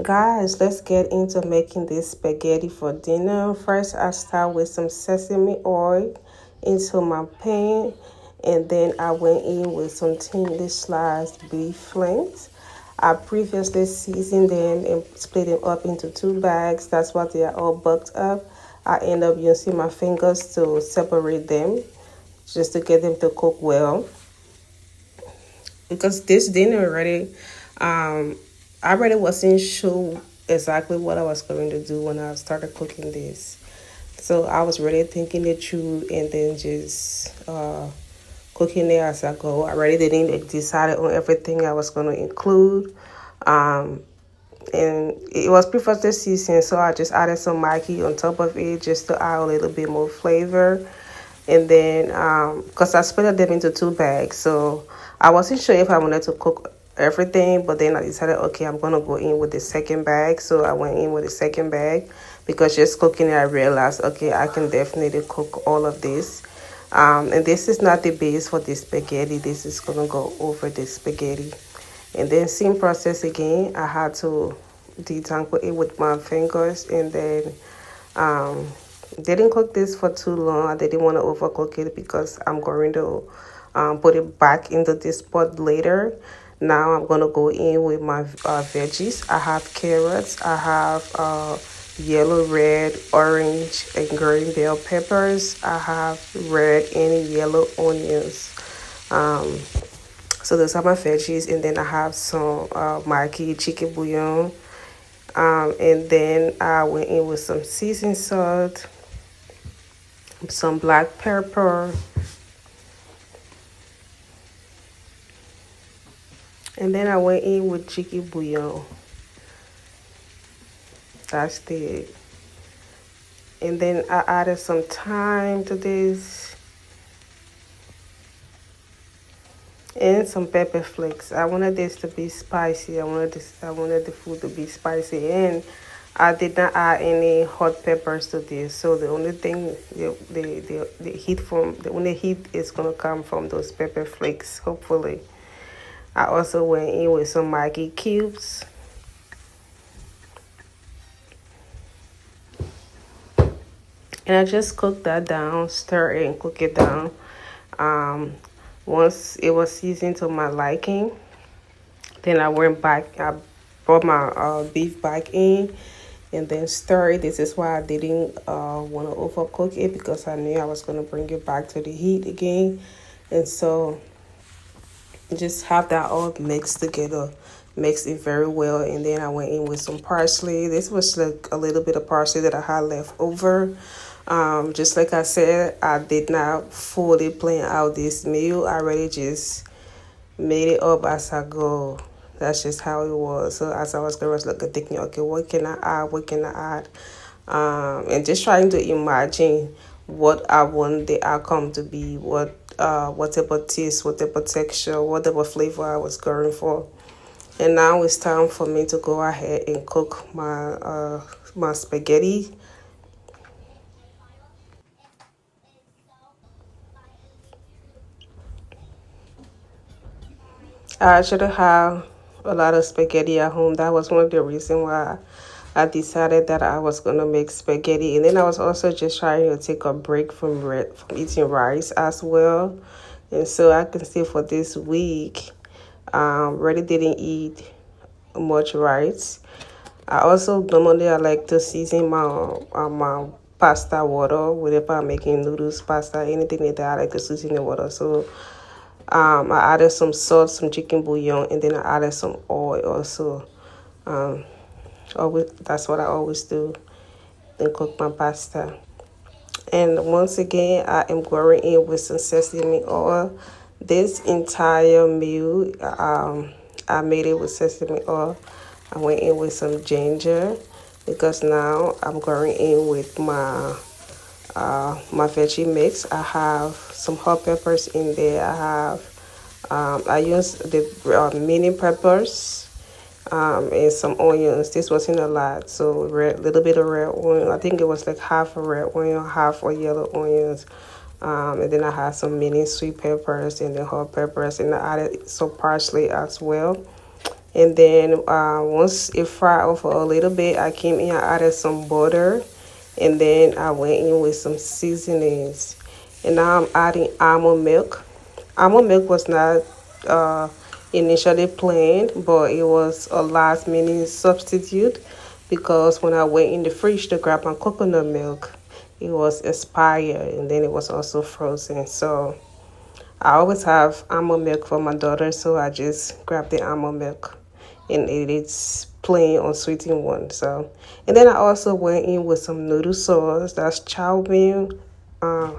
Guys, let's get into making this spaghetti for dinner. First, I start with some sesame oil into my pan, and then I went in with some thinly sliced beef flanks. I previously seasoned them and split them up into two bags. That's why they are all bucked up. I end up using my fingers to separate them just to get them to cook well. Because this dinner already, I already wasn't sure exactly what I was going to do when I started cooking this. So I was really thinking it through and then just cooking it as I go. I already didn't decide on everything I was going to include. Um, and it was previously seasoned, so I just added some Maggi on top of it just to add a little bit more flavor. And then, because I split them into two bags, so I wasn't sure if I wanted to cook everything, but then I decided, okay, I'm gonna go in with the second bag. So I went in with the second bag because just cooking it, I realized, okay, I can definitely cook all of this. And this is not the base for the spaghetti. This is gonna go over the spaghetti. And then same process again. I had to detangle it with my fingers and then um, didn't cook this for too long. I didn't want to overcook it because I'm going to put it back into this pot later. Now I'm going to go in with my veggies. I have carrots. I have yellow, red, orange, and green bell peppers. I have red and yellow onions. Um, so those are my veggies. And then I have some Maggi chicken bouillon. And then I went in with some seasoned salt, some black pepper, and then I went in with chicken bouillon. That's it. And then I added some thyme to this and some pepper flakes. I wanted this to be spicy. I wanted the food to be spicy, and I did not add any hot peppers to this. So the only thing the heat from the only heat is gonna come from those pepper flakes, hopefully. I also went in with some Maggi cubes. And I just cooked that down, stir it and cook it down. Um, Once it was seasoned to my liking, then I went back, I brought my beef back in and then stir it. This is why I didn't want to overcook it because I knew I was going to bring it back to the heat again. And so just have that all mixed together, mix it very well. And then I went in with some parsley. This was like a little bit of parsley that I had left over. Just like I said, I did not fully plan out this meal. I really just made it up as I go. That's just how it was. So as I was going, I was looking, thinking, okay, what can I add? What can I add? And just trying to imagine what I want the outcome to be, what type of taste, what type of texture, what type of flavor I was going for. And now it's time for me to go ahead and cook my spaghetti. I actually have a lot of spaghetti at home. That was one of the reasons why I decided that I was gonna make spaghetti, and then I was also just trying to take a break from eating rice as well. And so I can say for this week, really didn't eat much rice. I also normally I like to season my pasta water whenever I'm making noodles, pasta, anything like that. I like to season the water. So I added some salt, some chicken bouillon, and then I added some oil also. Um, Always, that's what I always do. Then cook my pasta. And once again, I am going in with some sesame oil. This entire meal, I made it with sesame oil. I went in with some ginger because now I'm going in with my veggie mix. I have some hot peppers in there. I use the mini peppers and some onions. This wasn't a lot, so little bit of red onion. I think it was like half a red onion, half a yellow onions. And then I had some mini sweet peppers and then hot peppers, and I added some parsley as well. And then once it fried off a little bit, I came in, I added some butter, and then I went in with some seasonings. And now I'm adding almond milk. Almond milk was not uh, initially planned, but it was a last minute substitute because when I went in the fridge to grab my coconut milk, it was expired and then it was also frozen. So I always have almond milk for my daughter, so I just grabbed the almond milk and it's plain unsweetened one. So, and then I also went in with some noodle sauce. That's chow mein uh,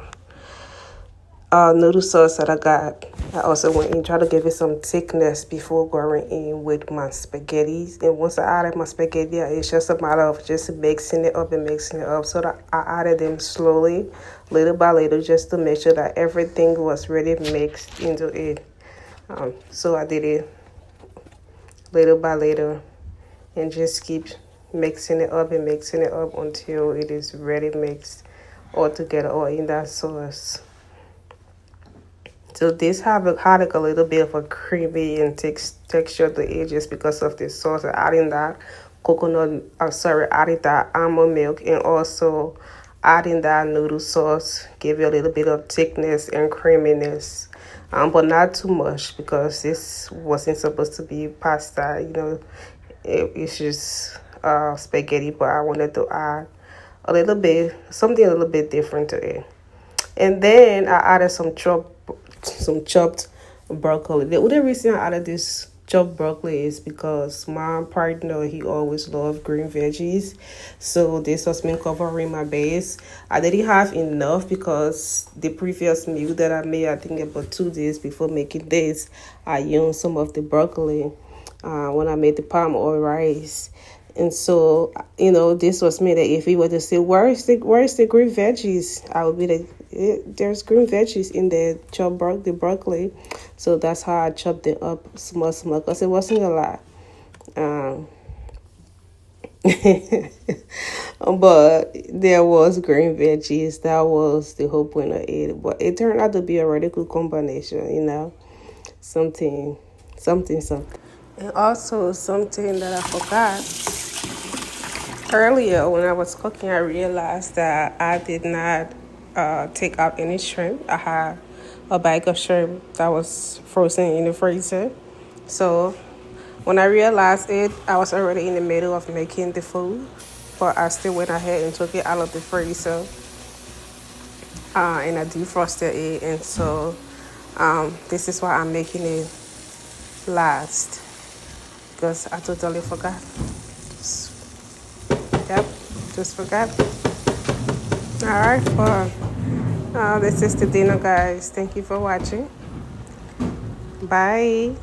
noodle sauce that I got. I also went in try to give it some thickness before going in with my spaghetti. And once I added my spaghetti, it's just a matter of just mixing it up and mixing it up. So that I added them slowly, little by little, just to make sure that everything was really mixed into it. So I did it little by little and just keep mixing it up and mixing it up until it is ready mixed all together or in that sauce. So this had like a little bit of a creamy and texture at the edges because of the sauce. Adding that adding that almond milk and also adding that noodle sauce give you a little bit of thickness and creaminess. But not too much because this wasn't supposed to be pasta. It's just spaghetti, but I wanted to add something a little bit different to it. And then I added some chopped broccoli. The other reason I added this chopped broccoli is because my partner, he always loved green veggies. So this was me covering my base. I didn't have enough because the previous meal that I made, I think about 2 days before making this, I used some of the broccoli when I made the palm oil rice. And so, this was me that if he were to say, where's the green veggies? I would be like, there's green veggies in the broccoli. So that's how I chopped it up small, because it wasn't a lot. But there was green veggies. That was the whole point of it. But it turned out to be a really good combination, something, something. And also something that I forgot. Earlier, when I was cooking, I realized that I did not take out any shrimp. I had a bag of shrimp that was frozen in the freezer. So when I realized it, I was already in the middle of making the food, but I still went ahead and took it out of the freezer and I defrosted it. And so this is why I'm making it last because I totally forgot. Yep, just forgot. All right, well, this is the dinner, guys. Thank you for watching. Bye.